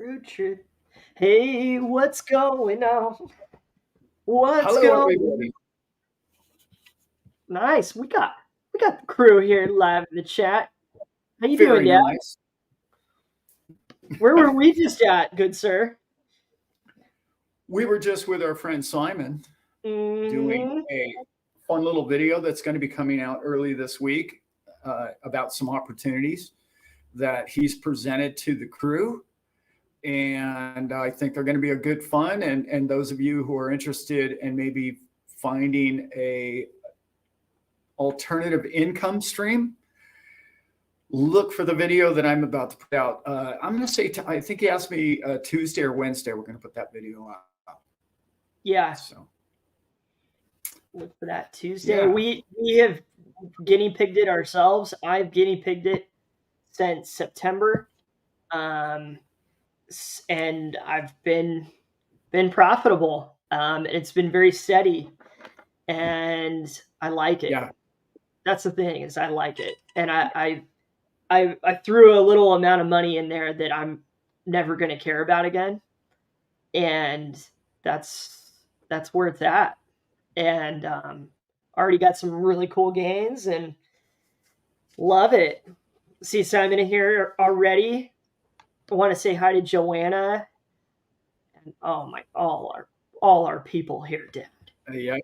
Road trip. Hey, what's going on? What's Hello, going on? everybody. Nice. We got the crew here live in the chat. How you doing, Very Dad? nice. Where were we just at, good sir? We were just with our friend Simon doing Hmm. a fun little video that's going to be coming out early this week about some opportunities that he's presented to the crew. And I think they're going to be a good fun. And those of you who are interested in maybe finding a alternative income stream, look for the video that I'm about to put out. I'm going to say, I think he asked me Tuesday or Wednesday, we're going to put that video out. Yeah, So, look for that Tuesday. yeah. We have guinea pigged it ourselves. I've guinea pigged it since September. Um, and I've been profitable. It's been very steady, and I like it. Yeah. That's the thing, is I like it, and I threw a little amount of money in there that I'm never going to care about again, and that's where it's at. And already got some really cool gains and love it. See Simon in here already. I want to say hi to Joanna and oh my all our people here, Dad. Yeah.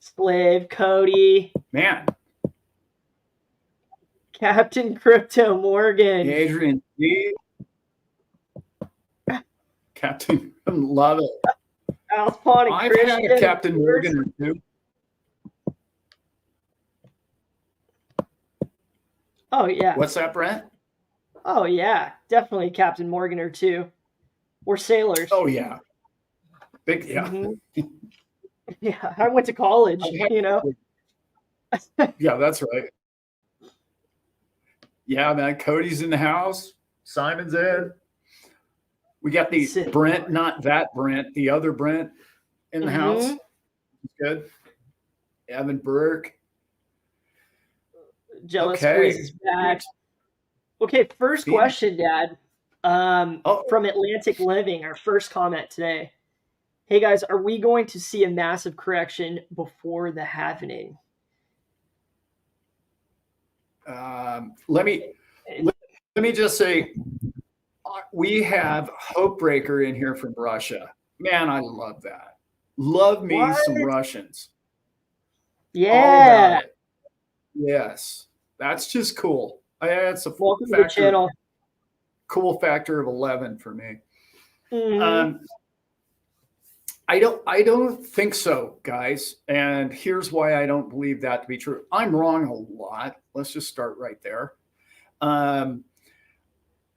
Slave, Cody, Man, Captain Crypto Morgan. Adrian G, Captain, love it. Alphon and I've had a Christian. Captain Morgan or two. Oh yeah. What's that, Brent? Oh yeah. Definitely Captain Morgan or two. We're sailors. Oh, yeah. Big, yeah. Mhm. Yeah. I went to college, Yeah, that's right. Yeah, man. Cody's in the house. Simon's in. We got the Sit. Brent, not that Brent, the other Brent in the house. Mhm. Good. Evan Burke. Jealous Okay. squeezes back. Okay, first Phoenix. question, Dad. Oh, From Atlantic Living, our first comment today. Hey guys, are we going to see a massive correction before the halvening? let me just say, we have Hope Breaker in here from Russia. Man, I love that. Love me What? some Russians. All Yeah. about it. Yes, that's just cool. That's a Welcome to the channel. cool factor of 11 for me. Mhm. I don't think so, guys. And here's why I don't believe that to be true. I'm wrong a lot. Let's just start right there.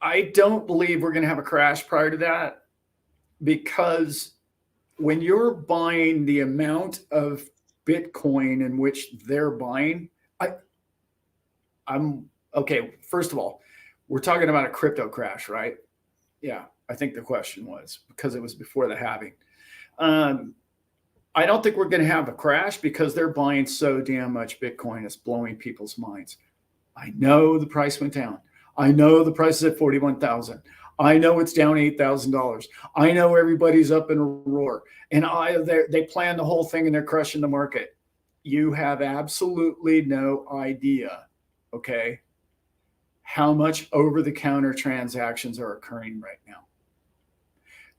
I don't believe we're going to have a crash prior to that, because when you're buying the amount of Bitcoin in which they're buying, I'm okay. First of all, we're talking about a crypto crash, right? Yeah, I think the question was, because it was before the halving. I don't think we're going to have a crash because they're buying so damn much Bitcoin. It's blowing people's minds. I know the price went down. I know the price is at 41,000. I know it's down $8,000. I know everybody's up in a roar, and they plan the whole thing and they're crushing the market. You have absolutely no idea, okay, how much over-the-counter transactions are occurring right now.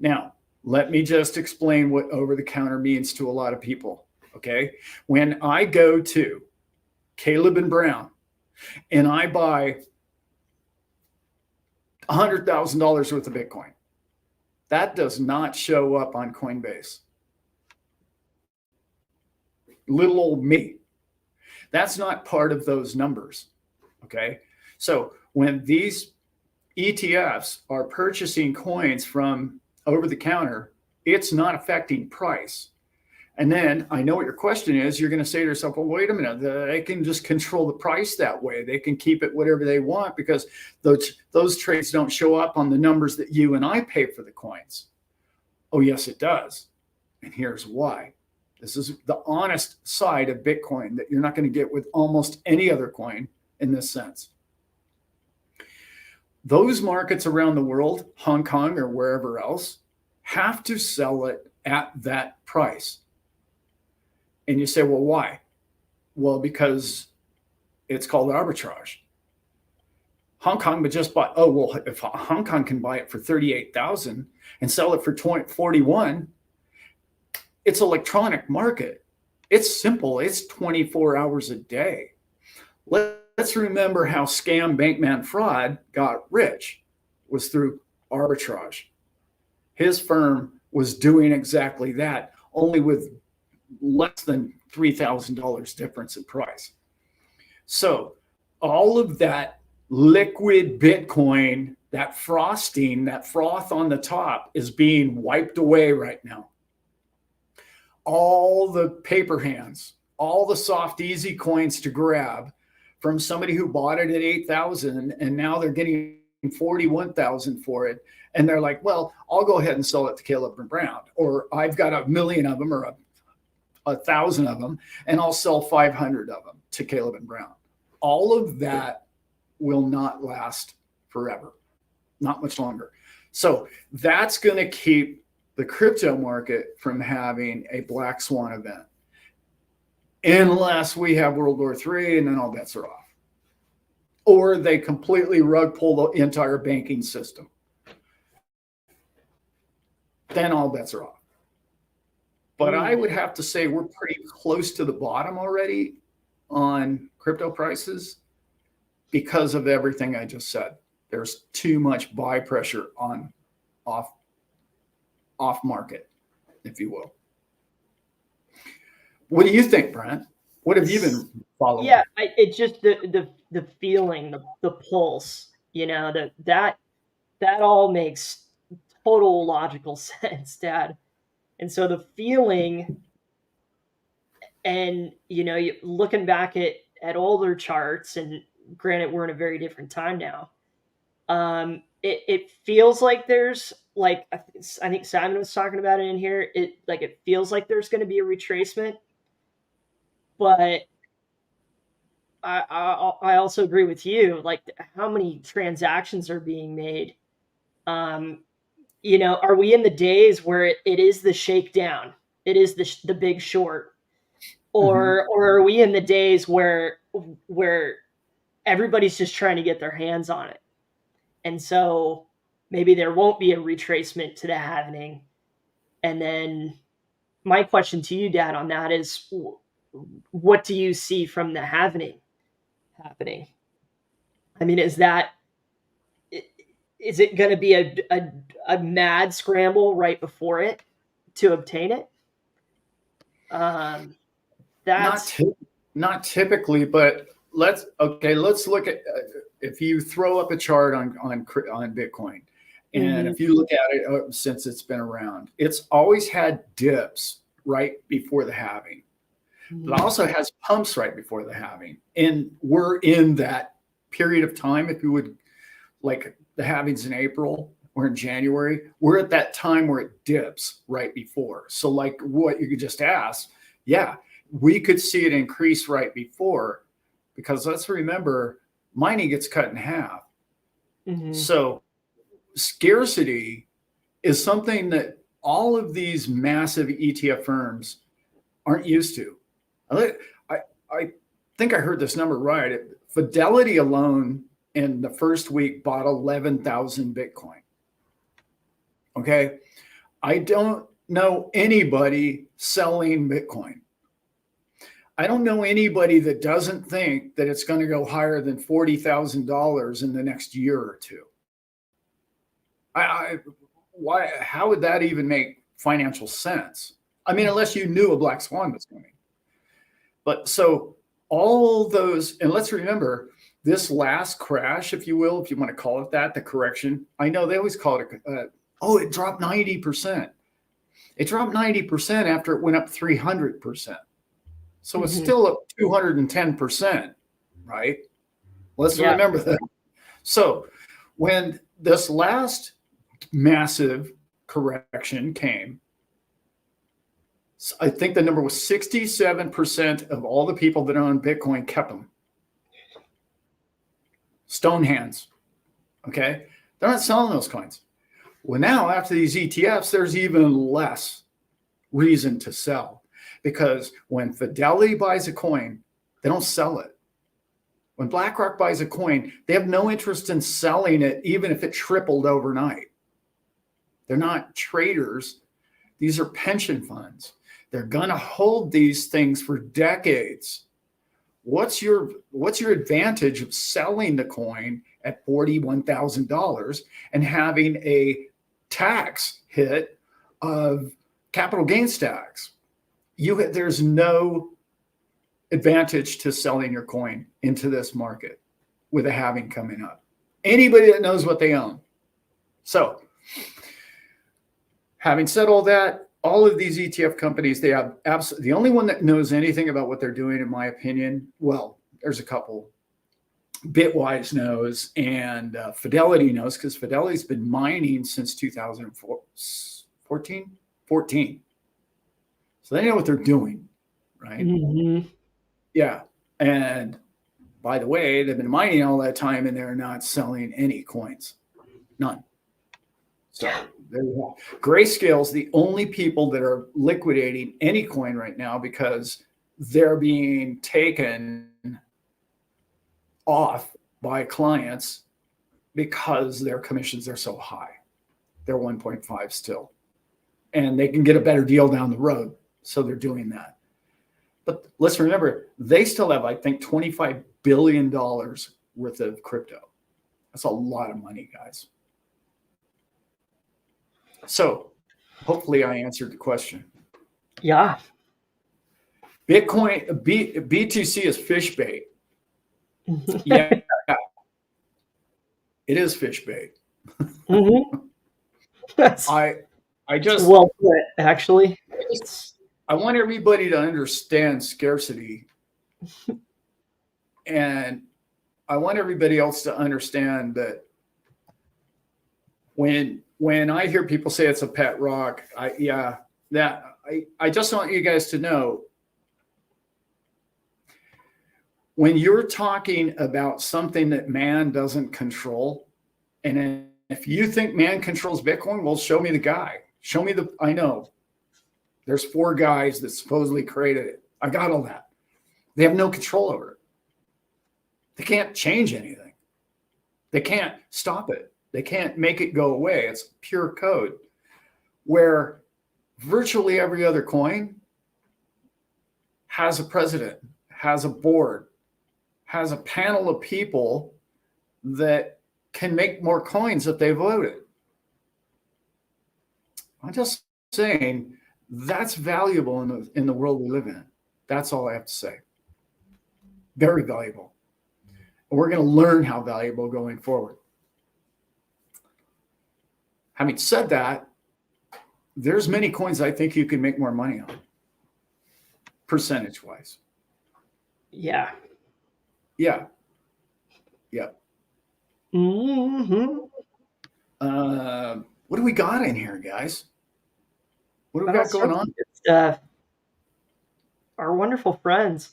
Now, let me just explain what over-the-counter means to a lot of people, okay? When I go to Caleb and Brown and I buy $100,000 worth of Bitcoin, that does not show up on Coinbase. Little old me. That's not part of those numbers, okay? So when these ETFs are purchasing coins from over the counter, it's not affecting price. And then I know what your question is. You're going to say to yourself, well, wait a minute, they can just control the price that way. They can keep it whatever they want because those trades don't show up on the numbers that you and I pay for the coins. Oh, yes, it does. And here's why. This is the honest side of Bitcoin that you're not going to get with almost any other coin in this sense. those markets around the world, Hong Kong or wherever else, have to sell it at that price. And you say, well, why? Well, because it's called arbitrage. Hong Kong but just bought, oh, well, if Hong Kong can buy it for 38,000 and sell it for 41, it's electronic market. It's simple. It's 24 hours a day. Let's remember how scam bankman fraud got rich was through arbitrage. His firm was doing exactly that, only with less than $3,000 difference in price. So all of that liquid Bitcoin, that frosting, that froth on the top is being wiped away right now. All the paper hands, all the soft, easy coins to grab from somebody who bought it at 8,000 and now they're getting 41,000 for it. And they're like, well, I'll go ahead and sell it to Caleb and Brown, or I've got 1,000,000 of them or 1,000 of them, and I'll sell 500 of them to Caleb and Brown. All of that will not last forever, not much longer. So that's going to keep the crypto market from having a black swan event, unless we have World War III and then all bets are off, or they completely rug pull the entire banking system. Then all bets are off. But I would have to say we're pretty close to the bottom already on crypto prices because of everything I just said. There's too much buy pressure on off market, if you will. What do you think, Brent? What have you been following? Yeah, it's just the feeling, the pulse, that all makes total logical sense, Dad. And so the feeling, and looking back at older charts, and granted we're in a very different time now, it feels like there's, like, I think Simon was talking about it in here, it feels like there's going to be a retracement, but I also agree with you, like how many transactions are being made. Are we in the days where it is the shakedown, it is the big short, or are we in the days where everybody's just trying to get their hands on it, and so maybe there won't be a retracement to the halvening? And then my question to you, Dad, on that is, what do you see from the halvening happening? I mean, is it going to be a mad scramble right before it to obtain it? That's not typically, but let's look at if you throw up a chart on Bitcoin, and if you look at it since it's been around, it's always had dips right before the halving, but also has pumps right before the halving. And we're in that period of time, if you would, like the halvings in April or in January, we're at that time where it dips right before. So like what you could just ask, yeah, we could see it increase right before, because let's remember, mining gets cut in half. So scarcity is something that all of these massive ETF firms aren't used to. I think I heard this number right. Fidelity alone in the first week bought 11,000 Bitcoin. Okay. I don't know anybody selling Bitcoin. I don't know anybody that doesn't think that it's going to go higher than $40,000 in the next year or two. Why? How would that even make financial sense? I mean, unless you knew a black swan was coming. But so all those, and let's remember this last crash, if you will, if you want to call it that, the correction. I know they always call it it dropped 90%. It dropped 90% after it went up 300%. So it's still up 210%, right? Let's remember that. So when this last massive correction came, I think the number was 67% of all the people that own Bitcoin kept them. Stone hands. Okay. They're not selling those coins. Well, now after these ETFs, there's even less reason to sell, because when Fidelity buys a coin, they don't sell it. When BlackRock buys a coin, they have no interest in selling it, even if it tripled overnight. They're not traders. These are pension funds. They're going to hold these things for decades. What's your advantage of selling the coin at $41,000 and having a tax hit of capital gains tax? There's no advantage to selling your coin into this market with a halving coming up. Anybody that knows what they own. So, having said all that, all of these ETF companies, they have the only one that knows anything about what they're doing, in my opinion, well, there's a couple. Bitwise knows, and Fidelity knows, because Fidelity's been mining since 2014. So they know what they're doing, right? Mm-hmm. Yeah. And by the way, they've been mining all that time, and they're not selling any coins. None. So there you go. Grayscale's the only people that are liquidating any coin right now, because they're being taken off by clients because their commissions are so high. They're 1.5 still. And they can get a better deal down the road. So they're doing that. But let's remember, they still have, I think, $25 billion worth of crypto. That's a lot of money, guys. So hopefully I answered the question. Yeah. Bitcoin, BTC is fish bait. Yeah, it is fish bait. Mm-hmm. That's I just well put, actually. I want everybody to understand scarcity, and I want everybody else to understand that when I hear people say it's a pet rock, I just want you guys to know, when you're talking about something that man doesn't control, and if you think man controls Bitcoin, well, show me the guy. Show me I know. There's 4 guys that supposedly created it. I got all that. They have no control over it. They can't change anything. They can't stop it. They can't make it go away. It's pure code. Where virtually every other coin has a president, has a board, has a panel of people that can make more coins if they voted. I'm just saying that's valuable in the world we live in. That's all I have to say. Very valuable. And we're going to learn how valuable going forward. Having said that, there's many coins I think you can make more money on, percentage-wise. Yeah. Yeah. Yeah. Mm-hmm. What do we got in here, guys? What do we got going on? Our wonderful friends.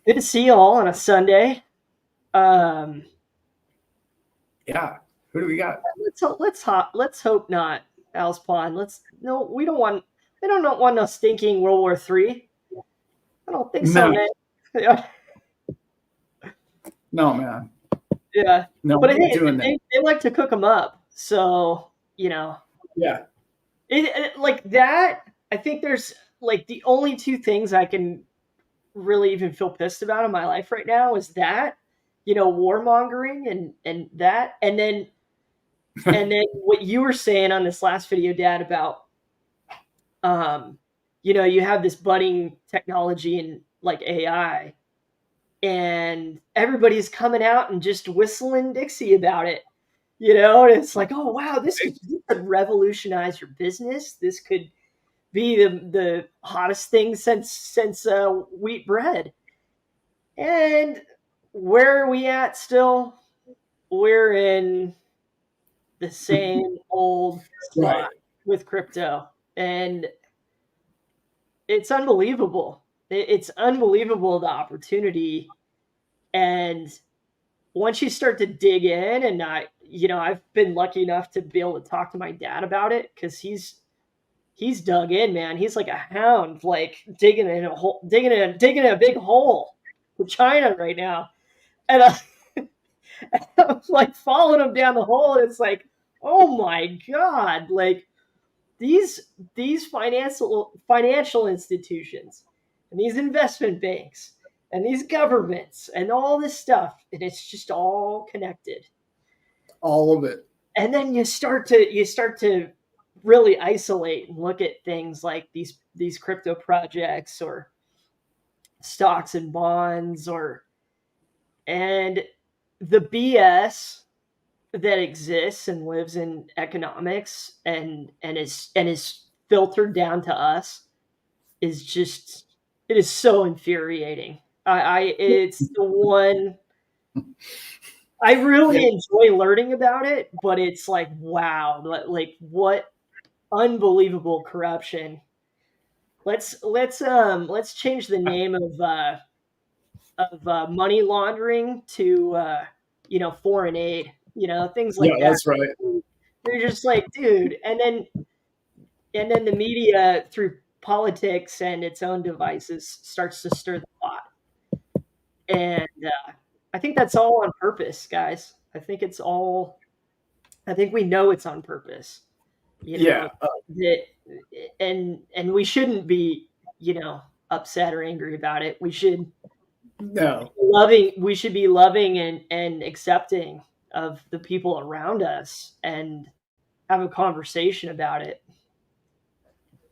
Good to see you all on a Sunday. Yeah. Who do we got? Let's hope not, Al's Pond. We don't want no stinking World War III. I don't think so, man. Yeah. No, man. Yeah. No, but hey, they like to cook them up. So, Yeah. It like that, I think there's like the only 2 things I can really even feel pissed about in my life right now is that, warmongering and that. And then what you were saying on this last video, Dad, about, you have this budding technology and like AI, and everybody's coming out and just whistling Dixie about it, and it's like, oh, wow, this could revolutionize your business. This could be the hottest thing since wheat bread. And where are we at still? We're in the same old spot with crypto, and it's unbelievable. It's unbelievable, the opportunity, and once you start to dig in, and I've been lucky enough to be able to talk to my dad about it, because he's dug in, man. He's like a hound, like digging in a hole, digging in a big hole with China right now. And I'm like following him down the hole, and it's like, oh my god, like these financial institutions and these investment banks and these governments and all this stuff, and it's just all connected. All of it. And then you start to really isolate and look at things like these crypto projects or stocks and bonds, and the BS that exists and lives in economics, and is filtered down to us, is just, it is so infuriating. I It's the one I Yeah. really enjoy learning about it, but it's like, wow, like what unbelievable corruption. Let's change the name of money laundering to foreign aid, things Yeah, like that. that's right. They're just like, dude, and then the media, through politics and its own devices, starts to stir the pot. And I think that's all on purpose, guys. I think we know it's on purpose. You know Yeah. that, and we shouldn't be, upset or angry about it. No. We should be loving and accepting of the people around us, and have a conversation about it.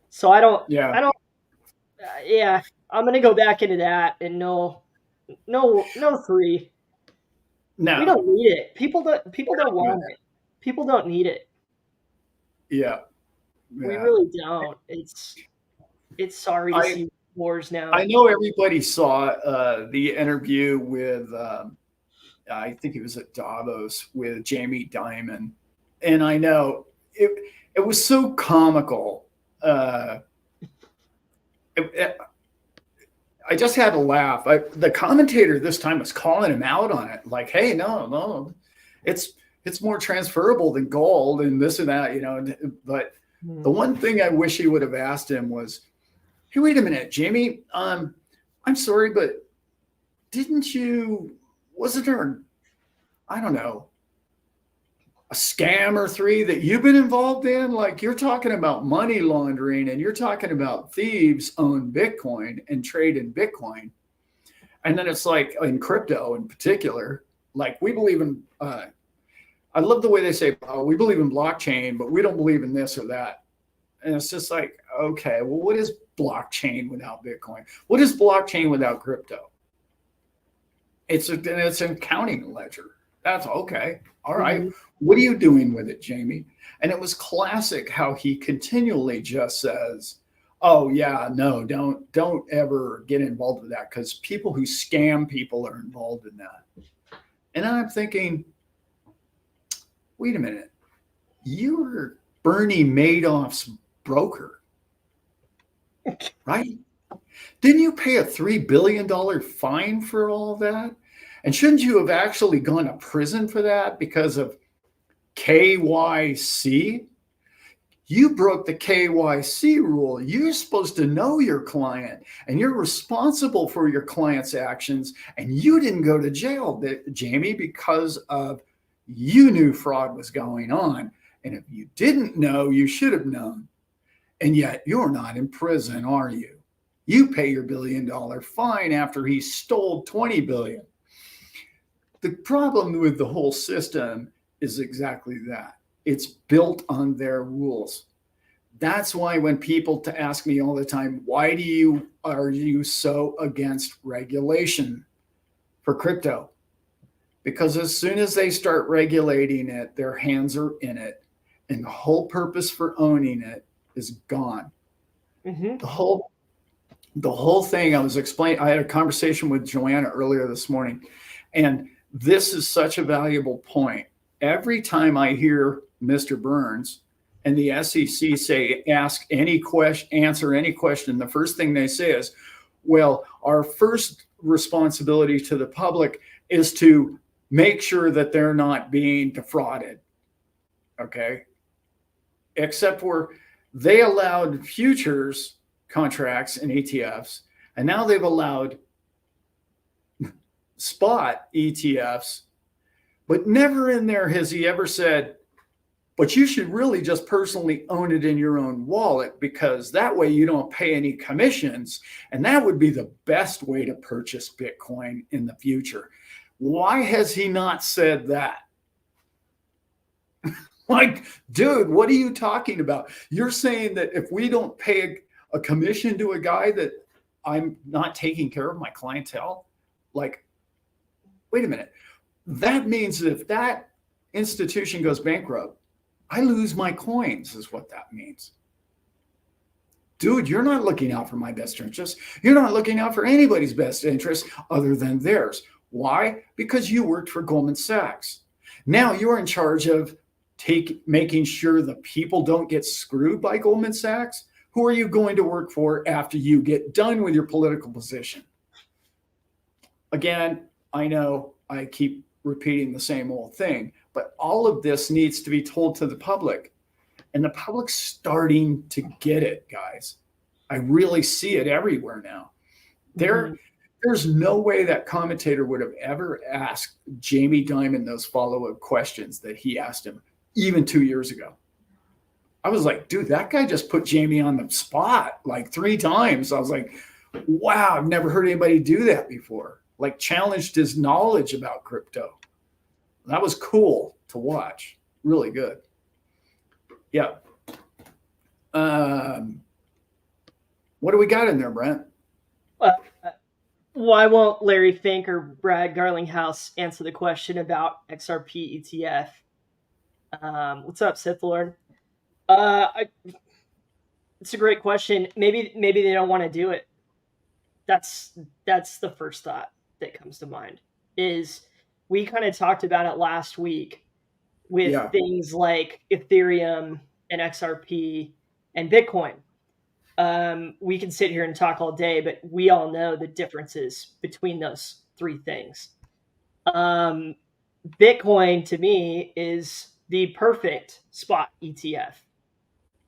So Yeah. I don't, yeah, I'm gonna go back into that, and no, no, no three. We No. don't need it. People don't want it. People don't need it. Yeah. We Yeah. really don't. It's sorry to I see wars now. I know everybody saw the interview with I think it was at Davos with Jamie Dimon, and I know it was so comical. It, I just had to laugh. The commentator this time was calling him out on it, like, "Hey, no, no, it's it's more transferable than gold and this and that, you know." But the Hmm. one thing I wish he would have asked him was, "Hey, wait a minute, Jamie. I'm sorry, but didn't you? Wasn't there? I don't know, a scam or three that you've been involved in? Like you're talking about money laundering and you're talking about thieves own Bitcoin and trade in Bitcoin." And then it's like in crypto in particular, like we believe in, I love the way they say, oh, we believe in blockchain, but we don't believe in this or that. And it's just like, okay, well, what is blockchain without Bitcoin? What is blockchain without crypto? It's an accounting ledger. That's okay. All right. Hmm. What are you doing with it, Jamie? And it was classic how he continually just says, "Oh yeah, no, don't ever get involved with that because people who scam people are involved in that." And I'm thinking, wait a minute, you were Bernie Madoff's broker, right? Didn't you pay a $3 billion fine for all of that? And shouldn't you have actually gone to prison for that because of KYC? You broke the KYC rule. You're supposed to know your client and you're responsible for your client's actions. And you didn't go to jail, Jamie, because of you knew fraud was going on. And if you didn't know, you should have known. And yet you're not in prison, are you? You pay your $1 billion fine after he stole 20 billion. The problem with the whole system is exactly that. It's built on their rules. That's why when people ask me all the time, why are you so against regulation for crypto? Because as soon as they start regulating it, their hands are in it, and the whole purpose for owning it is gone. Hmm. The whole thing, I had a conversation with Joanna earlier this morning, and this is such a valuable point. Every time I hear Mr. Burns and the SEC say, answer any question, the first thing they say is, well, our first responsibility to the public is to make sure that they're not being defrauded. Okay. Except for they allowed futures contracts and ETFs, and now they've allowed spot ETFs, but never in there has he ever said, but you should really just personally own it in your own wallet, because that way you don't pay any commissions. And that would be the best way to purchase Bitcoin in the future. Why has he not said that? Like, dude, what are you talking about? You're saying that if we don't pay a commission to a guy, that I'm not taking care of my clientele? Like, wait a minute. That means that if that institution goes bankrupt, I lose my coins, is what that means. Dude, you're not looking out for my best interest. You're not looking out for anybody's best interest other than theirs. Why? Because you worked for Goldman Sachs. Now you're in charge of making sure the people don't get screwed by Goldman Sachs. Who are you going to work for after you get done with your political position? Again, I know I keep repeating the same old thing, but all of this needs to be told to the public. And the public's starting to get it, guys. I really see it everywhere now. There's no way that commentator would have ever asked Jamie Dimon those follow-up questions that he asked him even 2 years ago. I was like, dude, that guy just put Jamie on the spot like 3 times. I was like, wow, I've never heard anybody do that before. Like, challenged his knowledge about crypto. That was cool to watch. Really good. Yeah. What do we got in there, Brent? Why won't Larry Fink or Brad Garlinghouse answer the question about XRP ETF? What's up, Sith Lord? It's a great question. Maybe they don't want to do it. That's the first thought that comes to mind. Is we kind of talked about it last week with things like Ethereum and XRP and Bitcoin. We can sit here and talk all day, but we all know the differences between those 3 things. Bitcoin to me is the perfect spot ETF.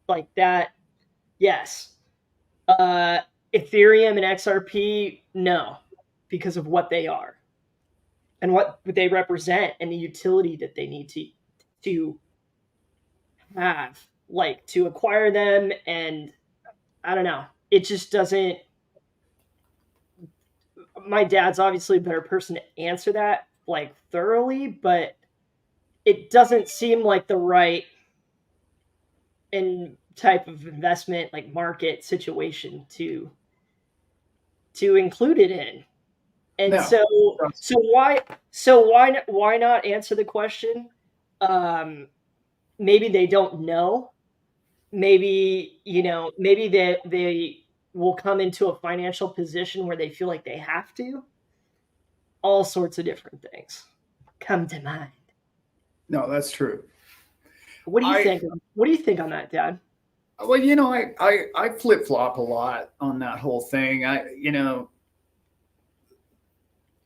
Like that, yes. Ethereum and XRP, no, because of what they are and what they represent and the utility that they need to have, like to acquire them. And I don't know, it just doesn't. My dad's obviously a better person to answer that like thoroughly, but it doesn't seem like the right and type of investment, like market situation to include it in. And No. so why not answer the question? Maybe they don't know. Maybe, maybe they will come into a financial position where they feel like they have to. All sorts of different things come to mind. No, that's true. What do you think? What do you think on that, Dad? Well, I flip-flop a lot on that whole thing.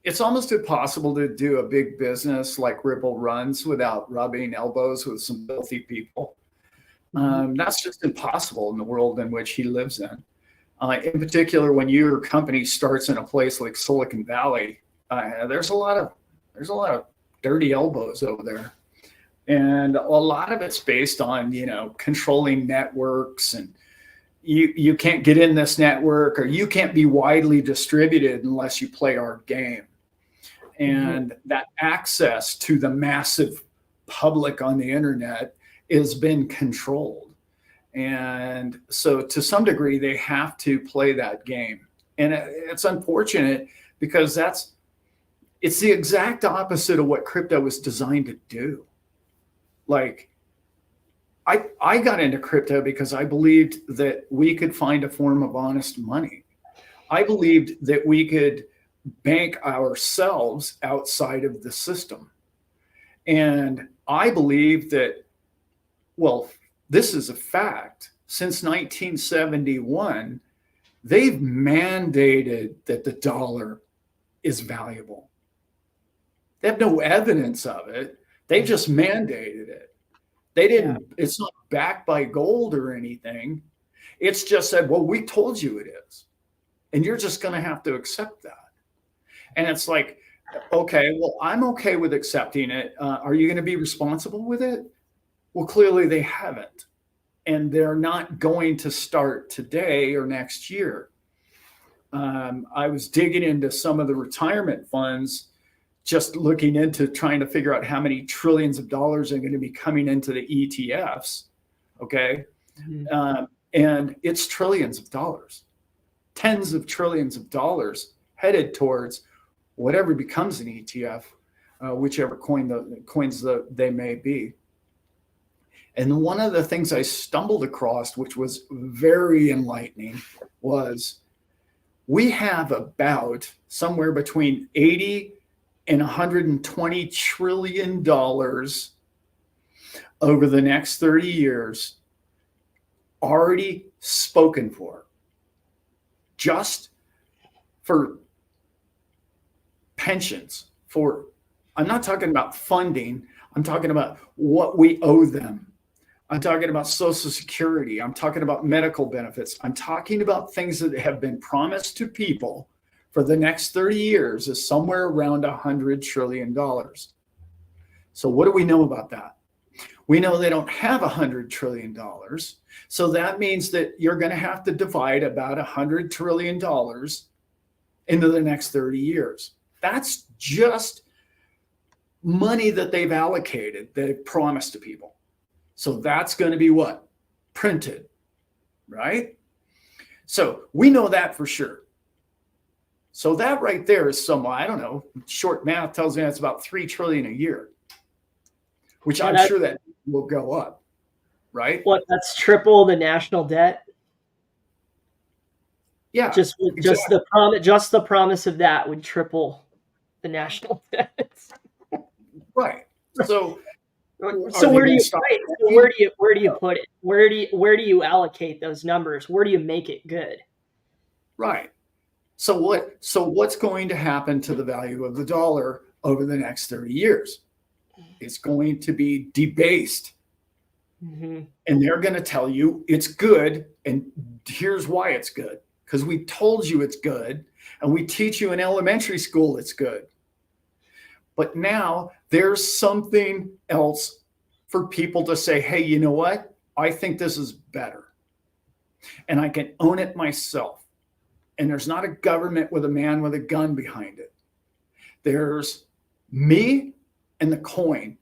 It's almost impossible to do a big business like Ripple runs without rubbing elbows with some filthy people. That's just impossible in the world in which he lives in. In particular, when your company starts in a place like Silicon Valley, there's a lot of dirty elbows over there. And a lot of it's based on, controlling networks, and you can't get in this network, or you can't be widely distributed unless you play our game. And that access to the massive public on the internet has been controlled. And so to some degree, they have to play that game. And it's unfortunate because it's the exact opposite of what crypto was designed to do. Like, I got into crypto because I believed that we could find a form of honest money. I believed that we could bank ourselves outside of the system. And I believe that, well, this is a fact. Since 1971, they've mandated that the dollar is valuable. They have no evidence of it. They just mandated it. They didn't, it's not backed by gold or anything. It's just said, well, we told you it is. And you're just going to have to accept that. And it's like, okay, well, I'm okay with accepting it. Are you going to be responsible with it? Well, clearly they haven't. And they're not going to start today or next year. I was digging into some of the retirement funds, just looking into trying to figure out how many trillions of dollars are going to be coming into the ETFs. Okay. Mm-hmm. And it's trillions of dollars, tens of trillions of dollars headed towards whatever becomes an ETF, whichever coins they may be. And one of the things I stumbled across, which was very enlightening, was we have about somewhere between 80 and $120 trillion over the next 30 years already spoken for, just for pensions. I'm not talking about funding. I'm talking about what we owe them. I'm talking about Social Security. I'm talking about medical benefits. I'm talking about things that have been promised to people for the next 30 years is somewhere around $100 trillion. So what do we know about that? We know they don't have $100 trillion. So that means that you're going to have to divide about $100 trillion into the next 30 years. That's just money that they've allocated, they've promised to people. So that's going to be what? Printed, right? So we know that for sure. So that right there is some, I don't know, short math tells me that's about $3 trillion a year, which I'm sure that will go up, right? What, that's triple the national debt? Yeah. Just the promise of that would triple the national debt. Right. So where do you put it? Where do you allocate those numbers? Where do you make it good? Right. So what's going to happen to the value of the dollar over the next 30 years? It's going to be debased. Mm-hmm. And they're going to tell you it's good, and here's why it's good. Because we told you it's good, and we teach you in elementary school it's good. But now there's something else for people to say, hey, you know what? I think this is better. And I can own it myself. And there's not a government with a man with a gun behind it. There's me and the coin,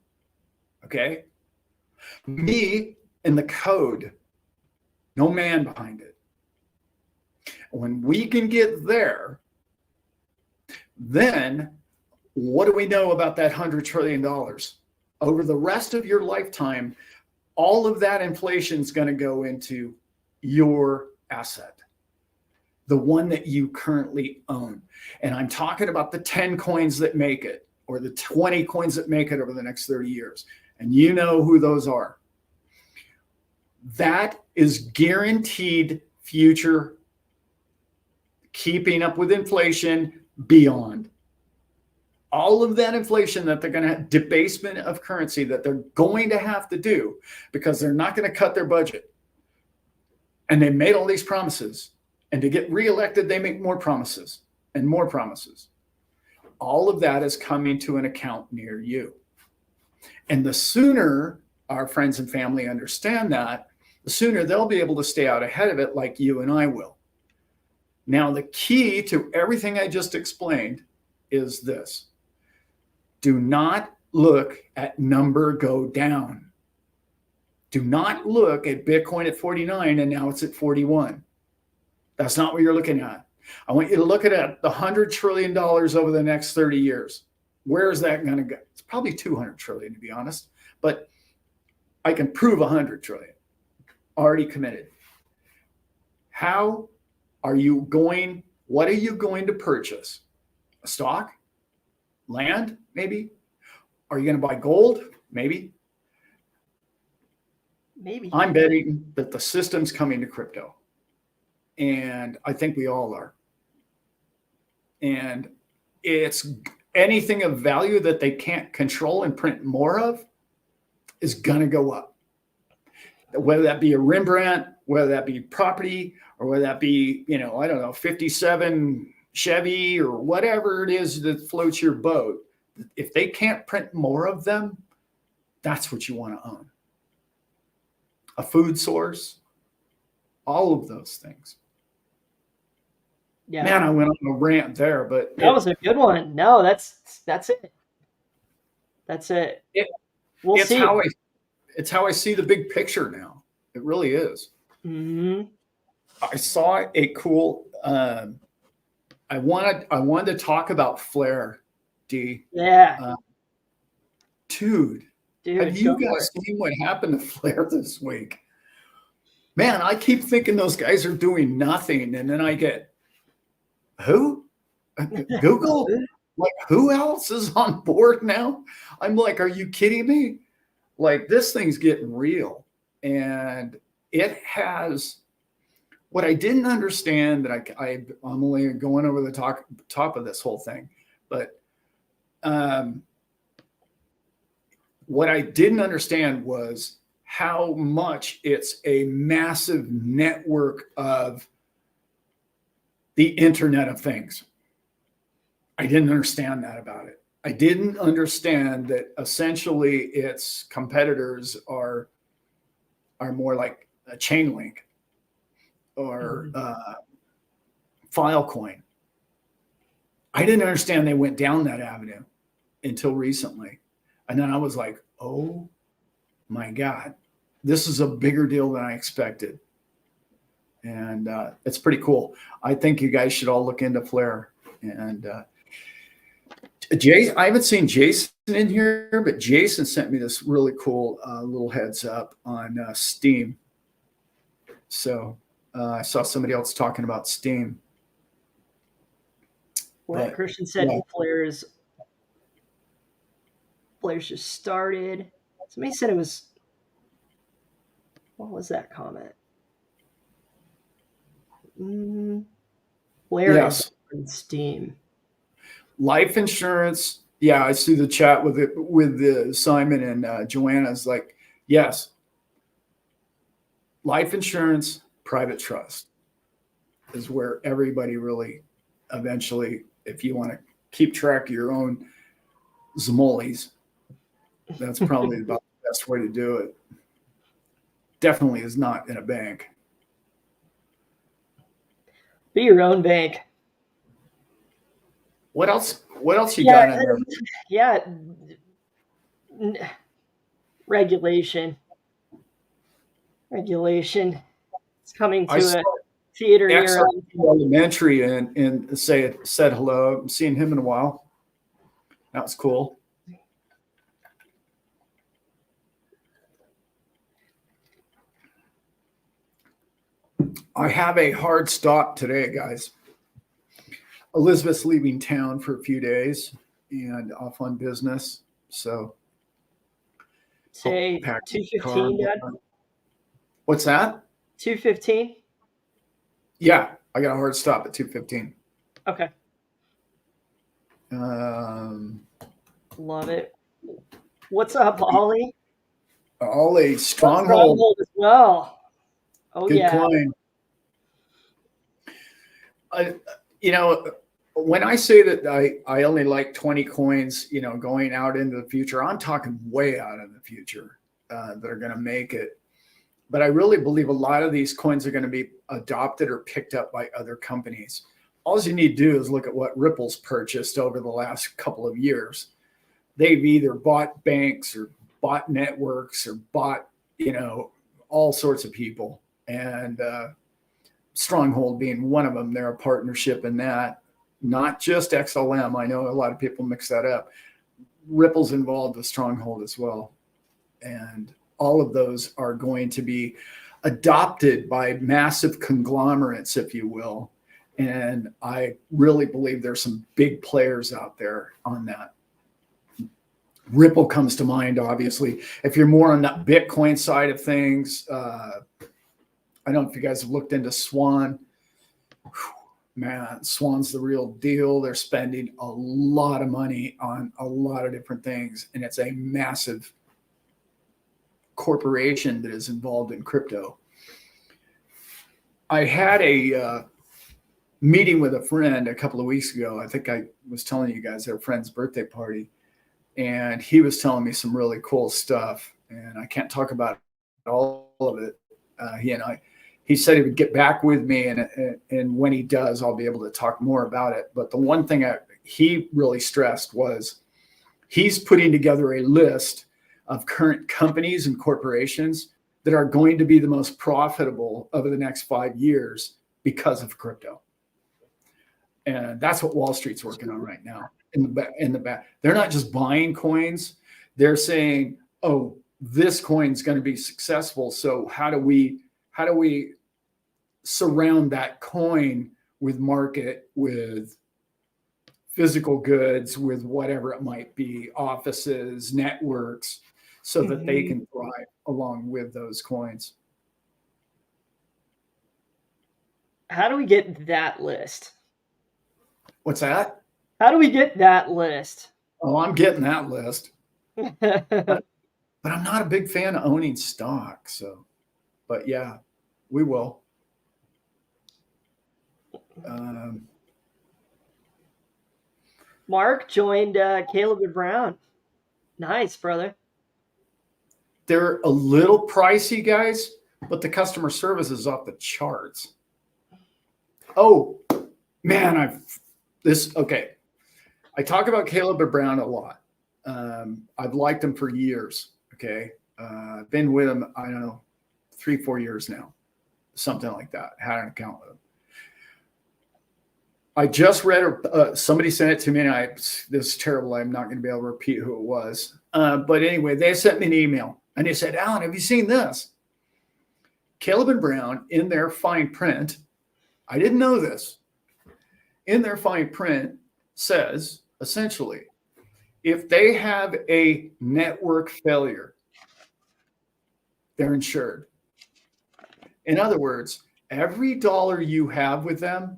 okay? Me and the code. No man behind it. When we can get there, then what do we know about that $100 trillion? Over the rest of your lifetime, all of that inflation is going to go into your asset, the one that you currently own. And I'm talking about the 10 coins that make it, or the 20 coins that make it over the next 30 years. And you know who those are. That is guaranteed future keeping up with inflation beyond. All of that inflation that they're going to have, debasement of currency that they're going to have to do because they're not going to cut their budget. And they made all these promises. And to get reelected, they make more promises and more promises. All of that is coming to an account near you. And the sooner our friends and family understand that, the sooner they'll be able to stay out ahead of it like you and I will. Now, the key to everything I just explained is this. Do not look at number go down. Do not look at Bitcoin at 49 and now it's at 41. That's not what you're looking at. I want you to look at the $100 trillion over the next 30 years. Where is that going to go? It's probably 200 trillion, to be honest, but I can prove 100 trillion already committed. How are you going? What are you going to purchase? A stock? Land? Maybe. Are you going to buy gold? Maybe. I'm betting that the system's coming to crypto. And I think we all are. And it's anything of value that they can't control and print more of is going to go up. Whether that be a Rembrandt, whether that be property, or whether that be, I don't know, 57 Chevy or whatever it is that floats your boat. If they can't print more of them, that's what you want to own. A food source, all of those things. Yeah. Man, I went on a rant there, but that was a good one. No, that's it. That's it. We'll see. It's how I see the big picture now. It really is. Mm-hmm. I saw a cool. I wanted to talk about Flare, D. Yeah. Dude, have you guys seen what happened to Flare this week? Man, I keep thinking those guys are doing nothing, and then I get who? Google? Like, who else is on board now? I'm like, are you kidding me? Like, this thing's getting real. And it has what I didn't understand that I'm only going over the top of this whole thing. But what I didn't understand was how much it's a massive network of the Internet of Things. I didn't understand that about it. I didn't understand that essentially its competitors are more like a Chainlink or Filecoin. I didn't understand they went down that avenue until recently. And then I was like, oh my God, this is a bigger deal than I expected. And it's pretty cool. I think you guys should all look into Flare. And I haven't seen Jason in here, but Jason sent me this really cool little heads up on Steam. So I saw somebody else talking about Steam. Well, Christian said Flare's just started. Somebody said it was. What was that comment? Flare is on Steam. Life insurance. Yeah, I see the chat with Simon and Joanna's like, yes. Life insurance, private trust is where everybody really eventually, if you want to keep track of your own Zamolies, that's probably about the best way to do it. Definitely is not in a bank. Be your own bank. What else you got in there? Yeah. Regulation. It's coming to a theater near elementary and said hello. I'm seeing him in a while. That was cool. I have a hard stop today, guys. Elizabeth's leaving town for a few days and off on business. So say 2:15, Dad. What's that? 2:15? Yeah, I got a hard stop at 2:15. Okay. Love it. What's up, Ollie? Ollie, Stronghold as well. Oh, good coin. When I say that I only like 20 coins, going out into the future, I'm talking way out in the future that are going to make it. But I really believe a lot of these coins are going to be adopted or picked up by other companies. All you need to do is look at what Ripple's purchased over the last couple of years. They've either bought banks or bought networks or bought, all sorts of people. And Stronghold being one of them. They're a partnership in that. Not just XLM. I know a lot of people mix that up. Ripple's involved with Stronghold as well. And all of those are going to be adopted by massive conglomerates, if you will. And I really believe there's some big players out there on that. Ripple comes to mind, obviously. If you're more on that Bitcoin side of things, I don't know if you guys have looked into Swan. man, Swan's the real deal. They're spending a lot of money on a lot of different things, and it's a massive corporation that is involved in crypto. I had a meeting with a friend a couple of weeks ago. I think I was telling you guys, their friend's birthday party, and he was telling me some really cool stuff, and I can't talk about all of it. He said he would get back with me, and when he does, I'll be able to talk more about it. But the one thing he really stressed was he's putting together a list of current companies and corporations that are going to be the most profitable over the next 5 years because of crypto. And that's what Wall Street's working on right now. In the back, they're not just buying coins. They're saying, oh, this coin's going to be successful. So how do we surround that coin with market, with physical goods, with whatever it might be, offices, networks, so that they can thrive along with those coins. How do we get that list? What's that? How do we get that list? Oh, I'm getting that list. But I'm not a big fan of owning stock. So, but yeah, we will. Mark joined Caleb and Brown. Nice, brother. They're a little pricey, guys, but the customer service is off the charts. Oh, man, okay. I talk about Caleb and Brown a lot. I've liked them for years. Okay. I've been with them, I don't know, 3-4 years now, something like that. Had an account with them. I just read, somebody sent it to me, and this is terrible. I'm not going to be able to repeat who it was. But anyway, they sent me an email, and they said, Alan, have you seen this? Caleb and Brown, in their fine print, I didn't know this, in their fine print says, essentially, if they have a network failure, they're insured. In other words, every dollar you have with them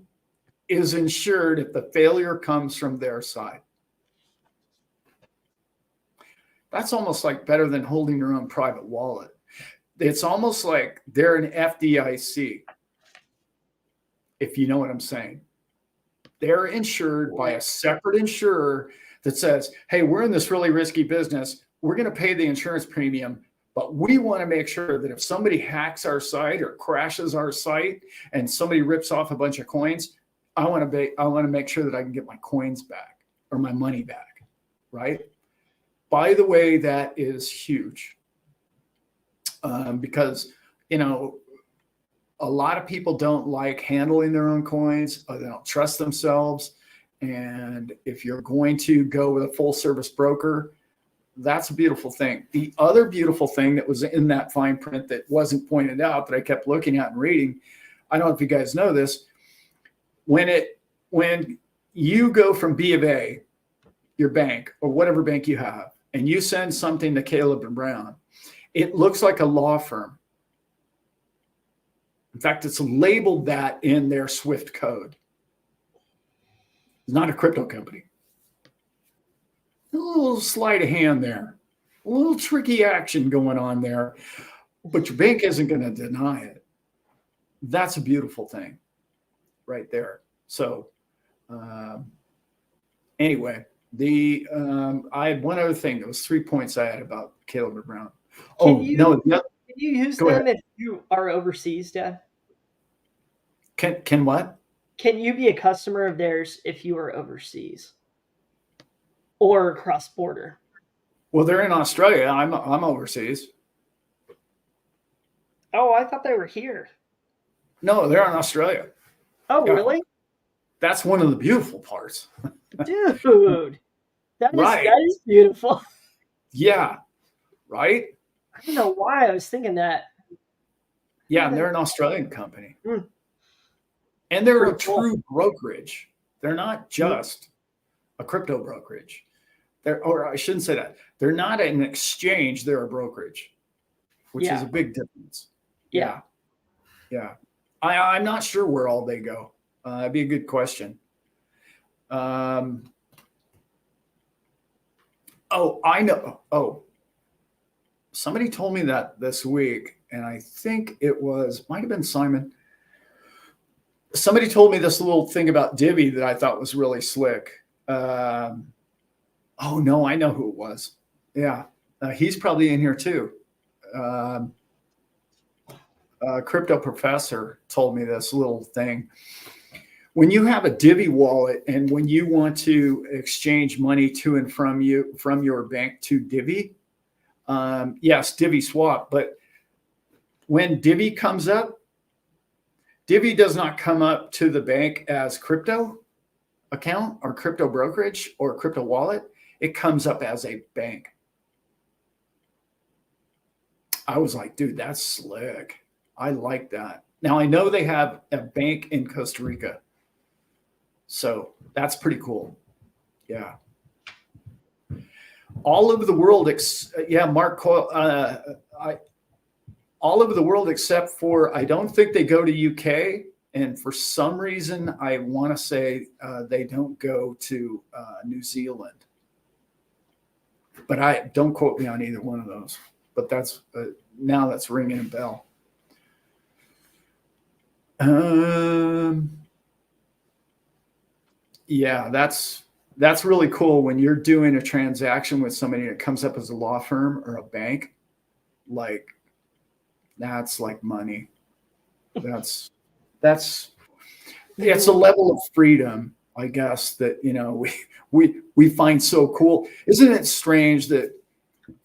is insured if the failure comes from their side. That's almost like better than holding your own private wallet. It's almost like they're an FDIC, if you know what I'm saying. They're insured by a separate insurer that says, hey, we're in this really risky business. We're going to pay the insurance premium, but we want to make sure that if somebody hacks our site or crashes our site and somebody rips off a bunch of coins, I want to make sure that I can get my coins back or my money back, right? By the way, that is huge because, a lot of people don't like handling their own coins, or they don't trust themselves. And if you're going to go with a full service broker, that's a beautiful thing. The other beautiful thing that was in that fine print that wasn't pointed out that I kept looking at and reading, I don't know if you guys know this, when you go from B of A, your bank or whatever bank you have, and you send something to Caleb and Brown, it looks like a law firm. In fact, it's labeled that in their SWIFT code. It's not a crypto company. A little sleight of hand there, a little tricky action going on there, but your bank isn't going to deny it. That's a beautiful thing right there. So anyway, I had one other thing. There was 3 points I had about Caleb and Brown. Can you use them if you are overseas, Dad? Can what? Can you be a customer of theirs if you are overseas or cross border? Well, they're in Australia. I'm overseas. Oh, I thought they were here. No, they're in Australia. Oh, yeah. Really? That's one of the beautiful parts. Dude, that is beautiful. Yeah, right? I don't know why I was thinking that. Yeah, and they're an Australian company. And they're a true brokerage. They're not just a crypto brokerage. Or I shouldn't say that. They're not an exchange. They're a brokerage, which is a big difference. Yeah. I'm not sure where all they go. That'd be a good question. Oh, I know. Oh, somebody told me that this week, and I think might have been Simon. Somebody told me this little thing about Divvy that I thought was really slick. Oh no, I know who it was. Yeah, he's probably in here too. Crypto professor told me this little thing. When you have a Divvy wallet and when you want to exchange money to and from your bank to Divvy, yes, Divvy swap. But when Divvy comes up, Divvy does not come up to the bank as crypto account or crypto brokerage or crypto wallet. It comes up as a bank. I was like, dude, that's slick. I like that. Now I know they have a bank in Costa Rica. So that's pretty cool. Yeah. All over the world, Mark Coyle, all over the world except for, I don't think they go to UK. And for some reason, I want to say they don't go to New Zealand. But don't quote me on either one of those. But that's now that's ringing a bell. Yeah, that's really cool when you're doing a transaction with somebody that comes up as a law firm or a bank. Like, that's like money. It's a level of freedom, I guess, that we find so cool. Isn't it strange that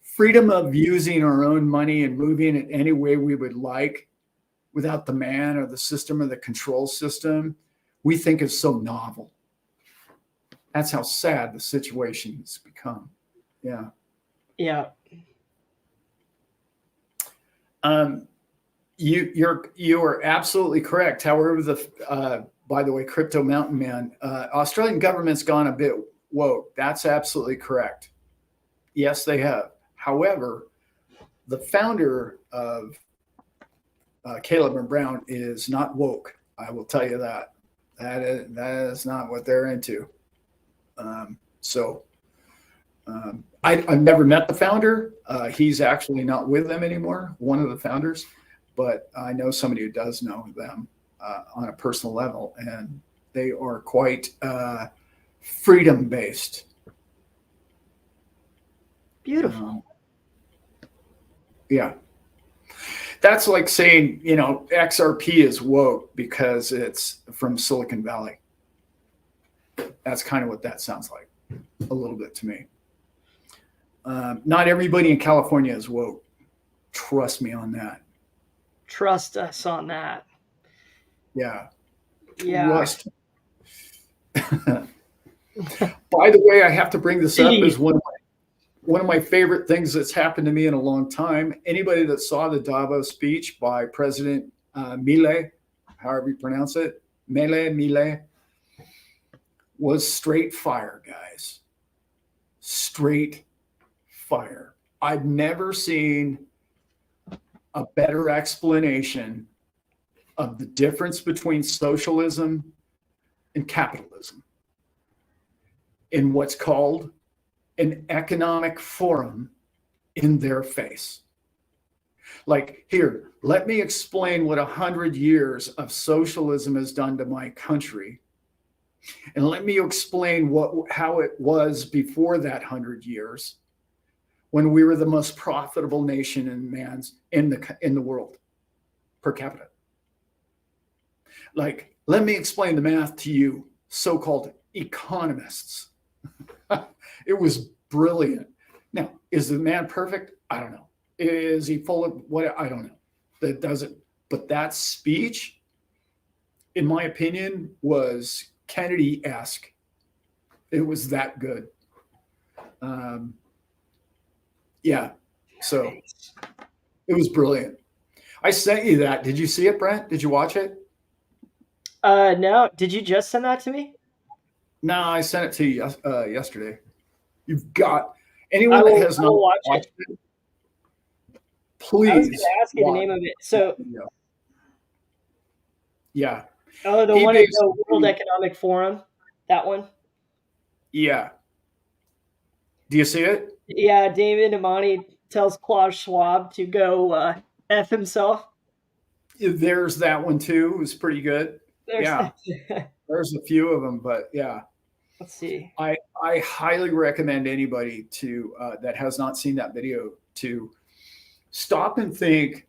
freedom of using our own money and moving it any way we would like without the man or the system or the control system, we think is so novel. That's how sad the situation has become. Yeah. Yeah. You are absolutely correct. However, by the way, Crypto Mountain Man, Australian government's gone a bit woke. That's absolutely correct. Yes, they have. However, the founder of Caleb and Brown is not woke. I will tell you that. That is not what they're into. I've never met the founder. He's actually not with them anymore, one of the founders, but I know somebody who does know them on a personal level, and they are quite freedom-based. Beautiful. Yeah. That's like saying, XRP is woke because it's from Silicon Valley. That's kind of what that sounds like a little bit to me. Not everybody in California is woke. Trust me on that. Trust us on that. Yeah. Yeah. Trust. By the way, I have to bring this up as one of my favorite things that's happened to me in a long time. Anybody that saw the Davos speech by President Milei, however you pronounce it, Milei, was straight fire, guys. Straight fire. I've never seen a better explanation of the difference between socialism and capitalism in what's called an economic forum in their face. Like, here, let me explain what 100 years of socialism has done to my country. And let me explain how it was before that 100 years when we were the most profitable nation in the world per capita. Like, let me explain the math to you, so-called economists. It was brilliant. Now, is the man perfect? I don't know. Is he full of what? I don't know. That doesn't. But that speech, in my opinion, was Kennedy-esque. It was that good. Yeah. So it was brilliant. I sent you that. Did you see it, Brent? Did you watch it? No. Did you just send that to me? No, I sent it to you yesterday. You've got anyone that has not watched it. Please. I was going to ask you the name of it. So, yeah. Oh, the He one at the World basically, Economic Forum, that one. yeah. Do you see it? Yeah, David Imani tells Klaus Schwab to go f himself. There's that one too. It was pretty good. There's Yeah, there's a few of them, but yeah, let's see. I highly recommend anybody to that has not seen that video to stop and think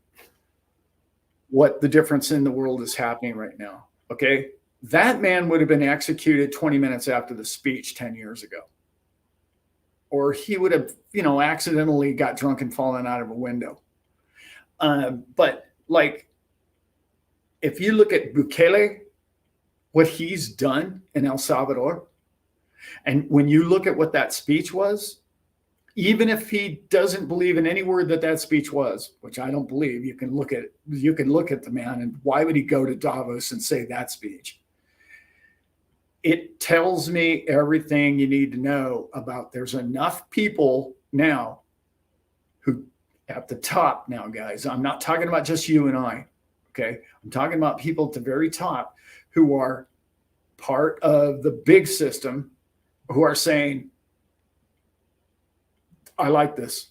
what the difference in the world is happening right now. Okay, that man would have been executed 20 minutes after the speech 10 years ago, or he would have, accidentally got drunk and fallen out of a window. But like, if you look at Bukele, what he's done in El Salvador, and when you look at what that speech was, even if he doesn't believe in any word that speech was, which I don't believe, you can look at the man, and why would he go to Davos and say that speech? It tells me everything you need to know about there's enough people now who at the top now, guys. I'm not talking about just you and I. Okay. I'm talking about people at the very top who are part of the big system, who are saying, I like this.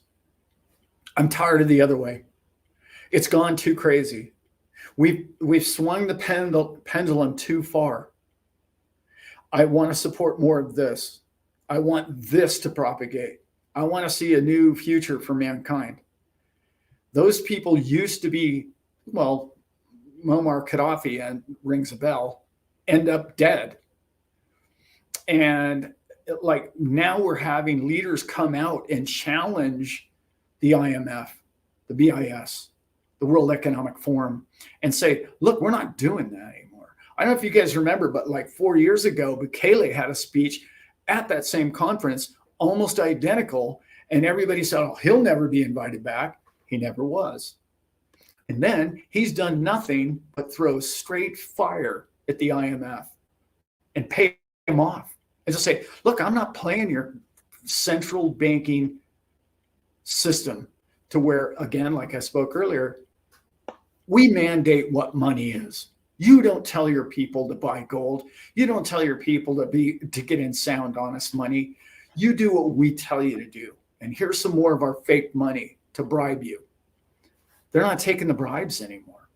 I'm tired of the other way. It's gone too crazy. We've swung the pendulum too far. I want to support more of this. I want this to propagate. I want to see a new future for mankind. Those people used to be, well, Muammar Gaddafi, and rings a bell, end up dead. And like, now we're having leaders come out and challenge the IMF, the BIS, the World Economic Forum, and say, look, we're not doing that anymore. I don't know if you guys remember, but like 4 years ago, Bukele had a speech at that same conference, almost identical. And everybody said, oh, he'll never be invited back. He never was. And then he's done nothing but throw straight fire at the IMF and pay him off. And just say, look, I'm not playing your central banking system to where, again, like I spoke earlier, we mandate what money is. You don't tell your people to buy gold. You don't tell your people to get in sound, honest money. You do what we tell you to do. And here's some more of our fake money to bribe you. They're not taking the bribes anymore.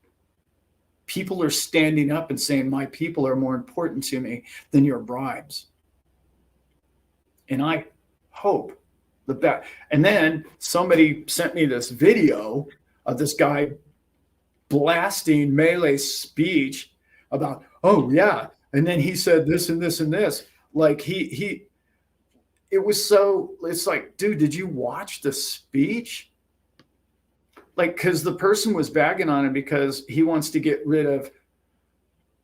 People are standing up and saying, my people are more important to me than your bribes. And I hope that. And then somebody sent me this video of this guy blasting Mele's speech about, oh yeah, and then he said this and this and this. Like it was so, it's like, dude, did you watch the speech? Like, because the person was bagging on him because he wants to get rid of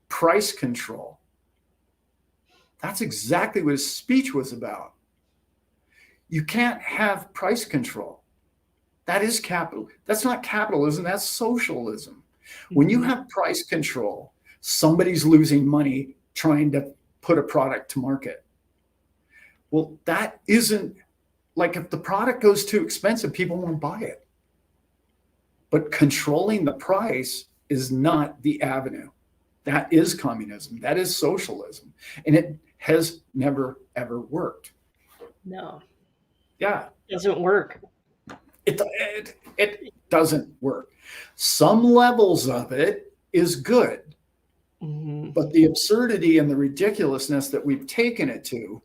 price control. That's exactly what his speech was about. You can't have price control. That is capital. That's not capitalism. That's socialism. When you have price control, somebody's losing money trying to put a product to market. Well, that isn't, like, if the product goes too expensive, people won't buy it. But controlling the price is not the avenue. That is communism. That is socialism. And it has never, ever worked. No. Yeah. It doesn't work. It doesn't work. Some levels of it is good. Mm-hmm. But the absurdity and the ridiculousness that we've taken it to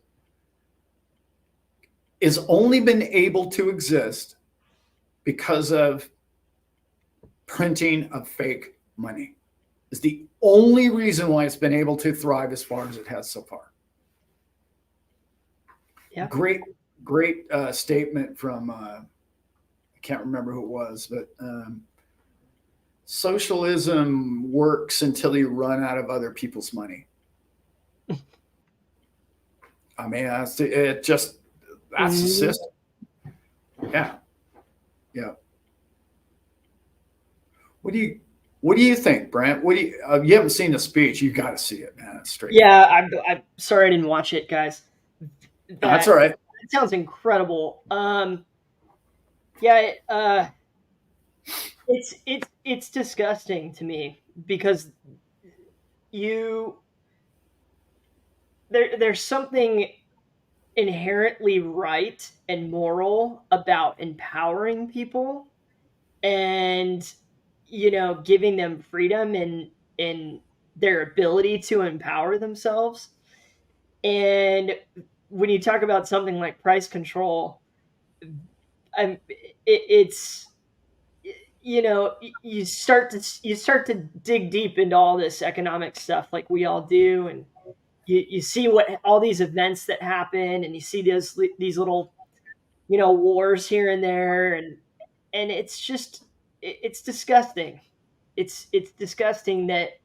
is only been able to exist because of printing of fake money. Is the only reason why it's been able to thrive as far as it has so far. Yeah. Great statement from, I can't remember who it was, but socialism works until you run out of other people's money. I mean, that's the system. Yeah. Yeah. What do you think, Brent? You haven't seen the speech? You got to see it, man. It's straight. Yeah, I'm sorry I didn't watch it, guys. That's all right. It sounds incredible. It's disgusting to me because you there's something inherently right and moral about empowering people and giving them freedom in their ability to empower themselves. And when you talk about something like price control, it's you start to dig deep into all this economic stuff like we all do, and you see what all these events that happen, and you see these little wars here and there, and it's just it's disgusting. It's disgusting that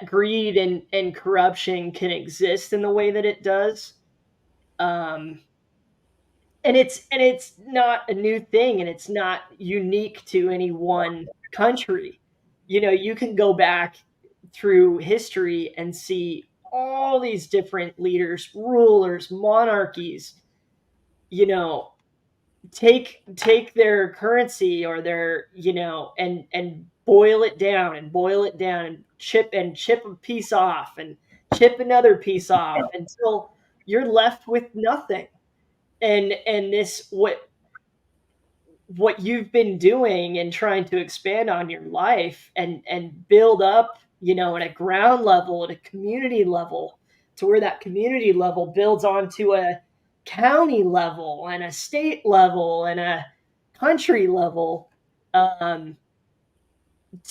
greed and corruption can exist in the way that it does. um and it's not a new thing, and it's not unique to any one country. You can go back through history and see all these different leaders, rulers, monarchies, you know take their currency or their and boil it down and chip a piece off and chip another piece off until you're left with nothing. And this what you've been doing and trying to expand on your life and build up at a ground level, at a community level, to where that community level builds onto a county level and a state level and a country level.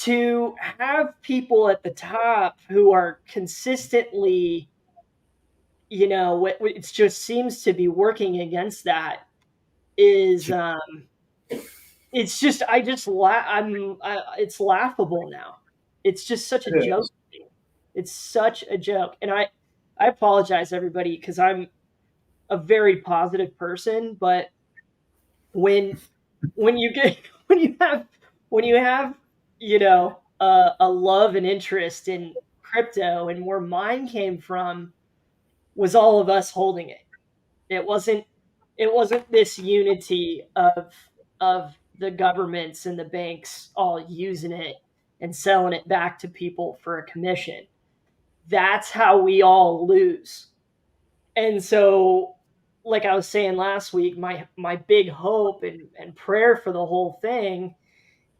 To have people at the top who are consistently it just seems to be working against that is it's just I just it's laughable now. It's just such a It joke. is. It's such a joke, and I apologize everybody because I'm a very positive person, but when when you get when you have a love and interest in crypto, and where mine came from was all of us holding it. It wasn't this unity of the governments and the banks all using it and selling it back to people for a commission. That's how we all lose. And so, like I was saying last week, my big hope and prayer for the whole thing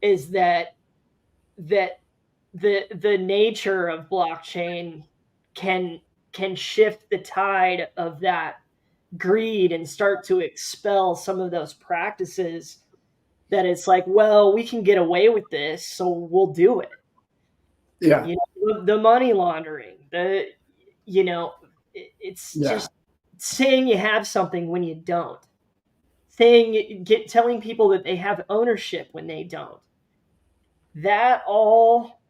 is that the nature of blockchain can can shift the tide of that greed and start to expel some of those practices that it's like, well, we can get away with this, so we'll do it. Yeah. The money laundering, you know, it's Yeah. just saying you have something when you don't, saying telling people that they have ownership when they don't. That all,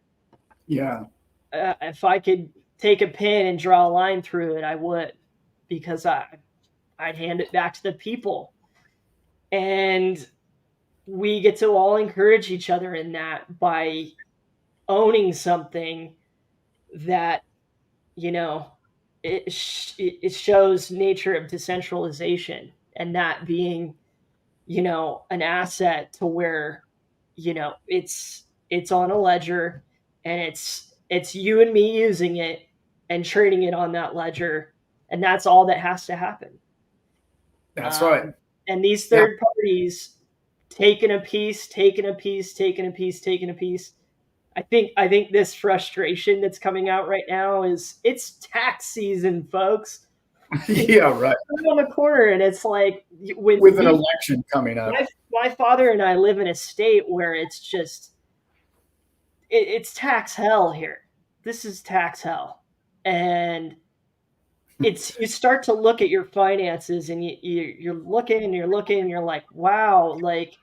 Yeah. if I could take a pen and draw a line through it, I would, because I'd hand it back to the people, and we get to all encourage each other in that by owning something that you know it shows nature of decentralization, and that being an asset to where it's on a ledger, and it's you and me using it and trading it on that ledger, and that's all that has to happen. That's right. um, and these Yeah. third parties taking a piece, taking a piece, taking a piece, taking a piece. I think this frustration that's coming out right now is it's tax season, folks. It's Yeah. Right. right on the corner, and it's like when With an election coming up. my father and I live in a state where it's just it's tax hell here. This is tax hell, and it's you start to look at your finances, and you're looking and you're looking and you're like, wow, like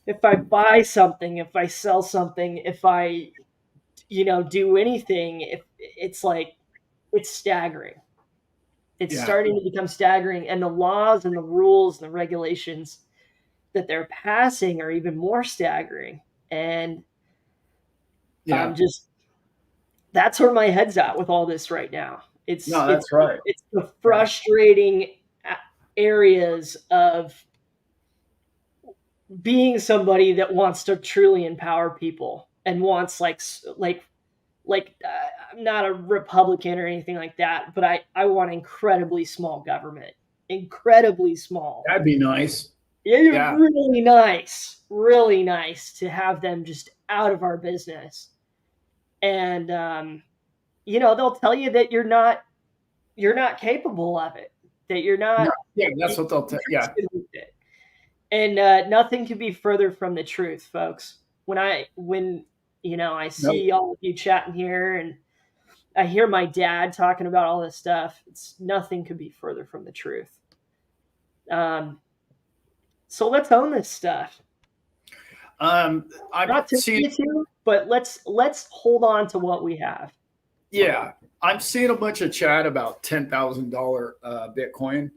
if I buy something, if I sell something, if I do anything, if it's like it's staggering. It's Yeah. starting to become staggering, and the laws and the rules and the regulations that they're passing are even more staggering. And I'm Yeah. just that's where my head's at with all this right now. It's No, it's that's right. it's the Yeah. frustrating areas of being somebody that wants to truly empower people and wants like I'm not a Republican or anything like that, but I want incredibly small government, incredibly small. That'd be nice. It's Yeah. really nice to have them just out of our business. And they'll tell you that you're not capable of it, that you're No, not yeah, that's what they'll tell. Yeah. interested with it. And nothing could be further from the truth, folks. When I No. see all of you chatting here, and I hear my dad talking about all this stuff, it's nothing could be further from the truth. So let's own this stuff. I've Not to seen. you to, but let's hold on to what we have. Yeah, I'm seeing a bunch of chat about $10,000 Bitcoin.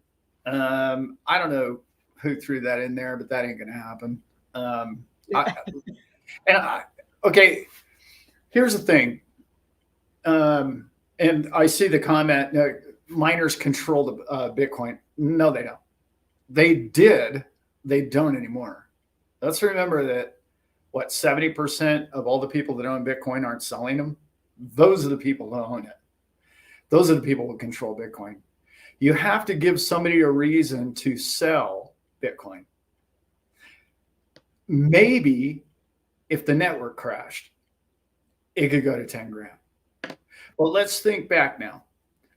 I don't know who threw that in there, but that ain't gonna happen. Okay, here's the thing. And I see the comment: no, miners control the Bitcoin. No, they don't. They did. They don't anymore. Let's remember that 70% of all the people that own Bitcoin aren't selling them. Those are the people who own it. Those are the people who control Bitcoin. You have to give somebody a reason to sell Bitcoin. Maybe if the network crashed, it could go to 10 grand. Well, let's think back now.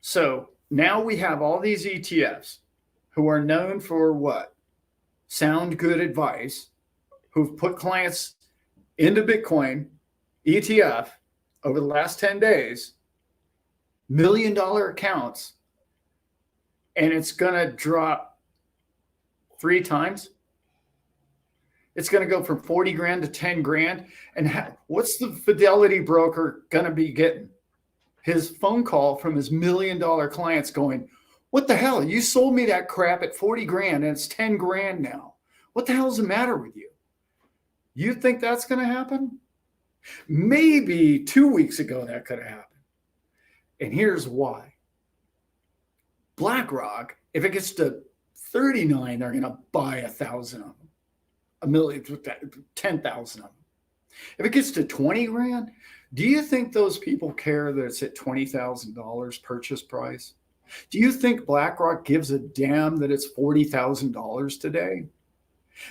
So now we have all these ETFs who are known for what? Sound good advice, who've put clients into Bitcoin ETF over the last 10 days, $1 million accounts, and it's going to drop 3 times. It's going to go from 40 grand to 10 grand. And what's the Fidelity broker going to be getting? His phone call from his $1 million clients going, what the hell? You sold me that crap at 40 grand and it's 10 grand now. What the hell's the matter with you? You think that's going to happen? Maybe 2 weeks ago that could have happened. And here's why. BlackRock, if it gets to 39, they're going to buy 1,000 of them. 10,000 of them. If it gets to 20 grand, do you think those people care that it's at $20,000 purchase price? Do you think BlackRock gives a damn that it's $40,000 today?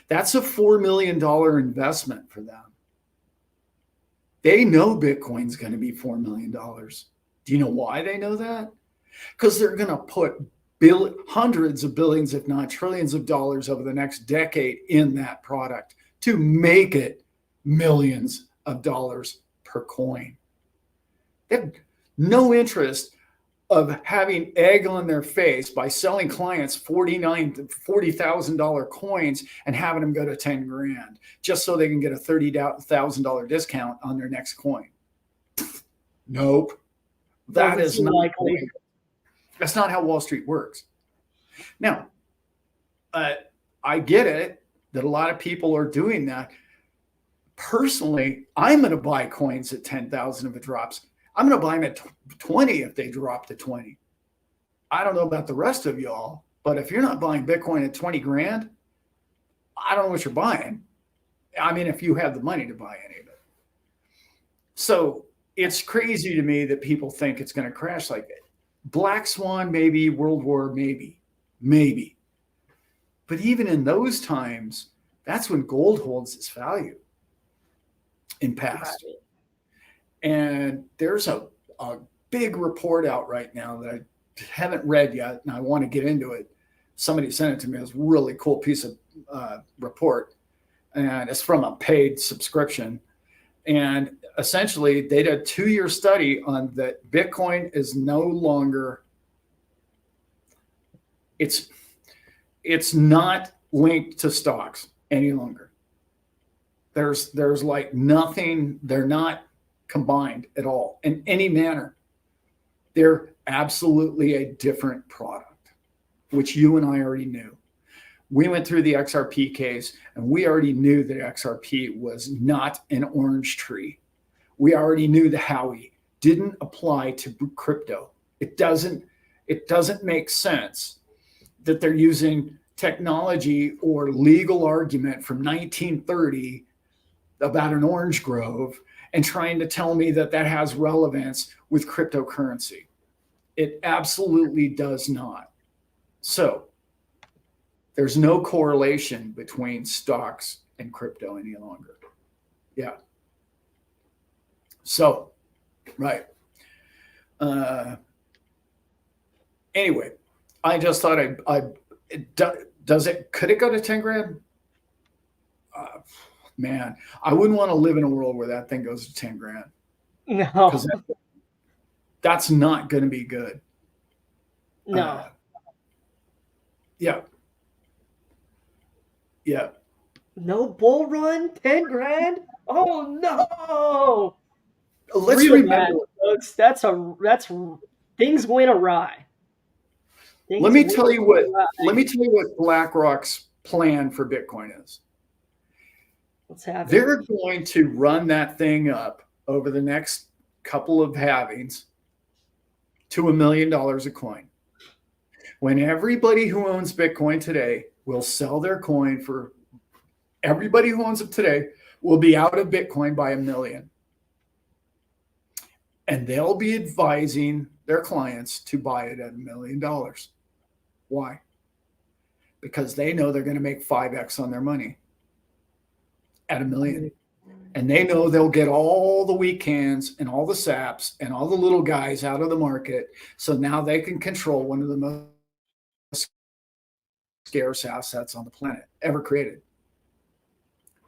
That's a $4 million investment for them. They know Bitcoin's going to be $4 million. Do you know why they know that? Because they're going to put hundreds of billions, if not trillions of dollars over the next decade in that product to make it millions of dollars per coin. They have no interest of having egg on their face by selling clients $40,000 coins and having them go to 10 grand just so they can get a $30,000 discount on their next coin. Nope. That is not likely. That's not how Wall Street works. Now, I get it that a lot of people are doing that. Personally, I'm going to buy coins at 10,000 if it drops. I'm going to buy them at 20 if they drop to 20. I don't know about the rest of y'all, but if you're not buying Bitcoin at 20 grand, I don't know what you're buying. I mean, if you have the money to buy any of it. So it's crazy to me that people think it's going to crash like that. Black Swan, maybe. World War, maybe. But even in those times, that's when gold holds its value in past. And there's a big report out right now that I haven't read yet, and I want to get into it. Somebody sent it to me. It's a really cool piece of report, and it's from a paid subscription. And essentially, they did a 2-year study on that Bitcoin is no longer, it's not linked to stocks any longer. There's like nothing, they're not combined at all in any manner. They're absolutely a different product, which you and I already knew. We went through the XRP case and we already knew that XRP was not an orange tree. We already knew the Howey didn't apply to crypto. It doesn't make sense that they're using technology or legal argument from 1930 about an orange grove and trying to tell me that that has relevance with cryptocurrency. It absolutely does not. So there's no correlation between stocks and crypto any longer. Yeah. So, right. Anyway, I just thought could it go to 10 grand? Man, I wouldn't want to live in a world where that thing goes to 10 grand. No. Because that's not going to be good. No. Yeah. Yeah. No bull run, 10 grand? Oh no. Let's Real remember, bad, folks. That's things went awry. let me tell you what BlackRock's plan for Bitcoin is. What's happening? They're going to run that thing up over the next couple of halvings to $1 million a coin. When everybody who owns Bitcoin today will sell their coin for, everybody who owns it today will be out of Bitcoin by 1 million. And they'll be advising their clients to buy it at $1 million. Why? Because they know they're going to make 5x on their money at 1 million. And they know they'll get all the weak hands and all the saps and all the little guys out of the market. So now they can control one of the most scarce assets on the planet ever created.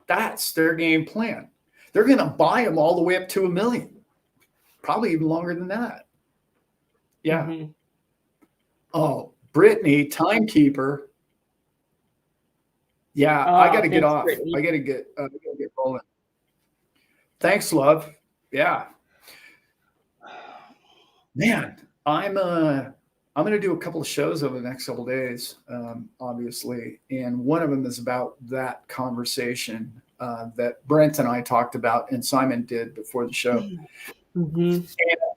That's their game plan. They're going to buy them all the way up to 1 million. Probably even longer than that. Yeah. Mm-hmm. Oh, Brittany, timekeeper. Yeah, I got to get off. Brittany. I got to get rolling. Thanks, love. Yeah. Man, I'm going to do a couple of shows over the next couple of days, obviously, and one of them is about that conversation that Brent and I talked about, and Simon did before the show. Mm-hmm. And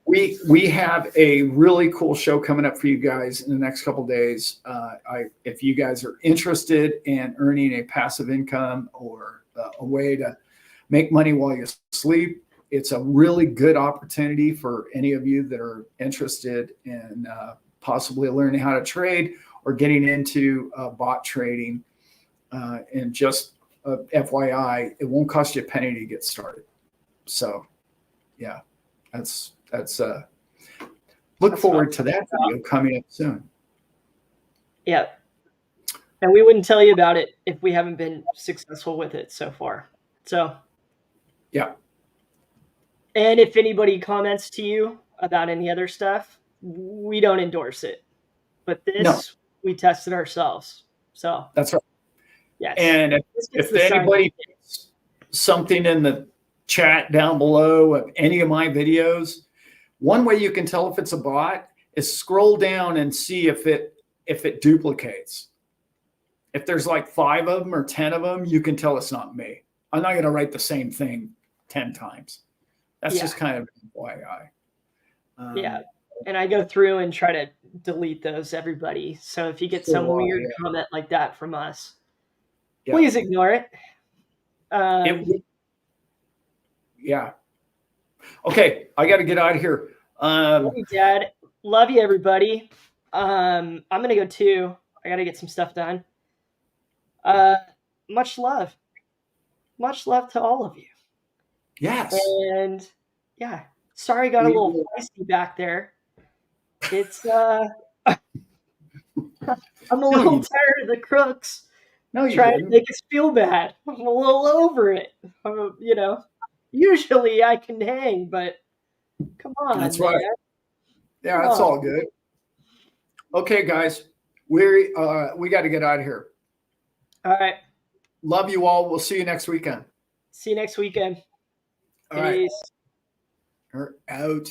we have a really cool show coming up for you guys in the next couple of days. If you guys are interested in earning a passive income or a way to make money while you sleep, it's a really good opportunity for any of you that are interested in possibly learning how to trade or getting into bot trading. And just FYI, it won't cost you a penny to get started. So, yeah. That's look forward to that video coming up soon. Yeah. And we wouldn't tell you about it if we haven't been successful with it so far. So, yeah. And if anybody comments to you about any other stuff, we don't endorse it. But this, we tested ourselves. So that's right. Yes. And if anybody puts something in the chat down below of any of my videos, one way you can tell if it's a bot is scroll down and see if it duplicates. If there's like 5 of them or 10 of them, you can tell it's not me. I'm not going to write the same thing 10 times. That's just kind of FYI. Yeah. And I go through and try to delete those, everybody. So if you get some weird comment like that from us, please ignore it. Yeah. Okay, I got to get out of here. Love you, Dad. Love you, everybody. I'm gonna go too. I gotta get some stuff done. Much love. Much love to all of you. Yes. And yeah, sorry, got a little feisty back there. It's I'm a little tired of the crooks trying to make us feel bad. I'm a little over it. Usually I can hang, but come on. That's right. Yeah, that's all good. Okay, guys, we got to get out of here. All right. Love you all. We'll see you next weekend. See you next weekend. All right. We're out.